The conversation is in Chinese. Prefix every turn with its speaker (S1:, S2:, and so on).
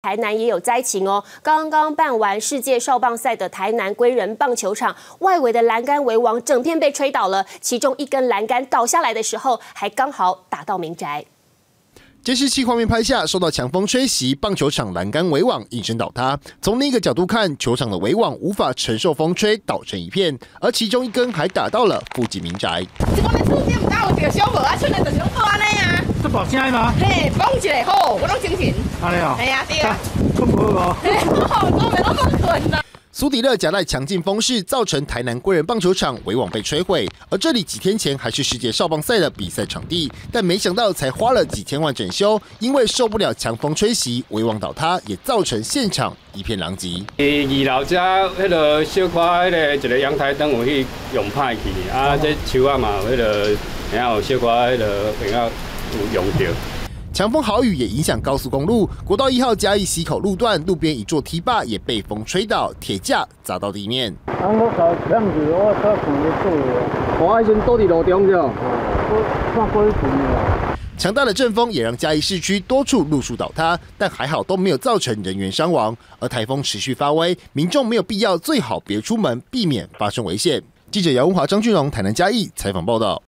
S1: 台南也有灾情哦，刚刚办完世界少棒赛的台南归仁棒球场外围的栏杆围网整片被吹倒了，其中一根栏杆倒下来的时候，还刚好打到民宅。
S2: 监视器画面拍下，受到强风吹袭，棒球场栏杆围网应声倒塌。从另一个角度看，球场的围网无法承受风吹，倒成一片，而其中一根还打到了附近民宅。
S3: 这个厝顶唔到有一个小无啊，剩的就是拢安尼啊。
S4: 这爆声吗？
S3: 嘿，讲一个好，我拢精神。
S4: 安尼哦。
S3: 系啊，对啊。
S4: 困无无？
S3: 嘿，我没那么困啦。
S2: 苏迪勒夹带强劲风势，造成台南归仁棒球场围网被摧毁。而这里几天前还是世界少棒赛的比赛场地，但没想到才花了几千万整修，因为受不了强风吹袭，围网倒塌，也造成现场一片狼藉。
S5: 二楼遮迄个小块迄个一个阳台灯有去用歹去，啊，这树啊嘛有迄个，然后小块迄个比较有用到。
S2: 强风豪雨也影响高速公路，国道1号嘉义溪口路段，路边一座堤坝也被风吹倒，铁架砸到地面。
S4: 我靠，这样子我车扶得住。我迄阵倒伫路中着，我看过一阵了。
S2: 强大的阵风也让嘉义市区多处路树倒塌，但还好都没有造成人员伤亡。而台风持续发威，民众没有必要最好别出门，避免发生危险。记者姚文华、张俊荣台南嘉义采访报道。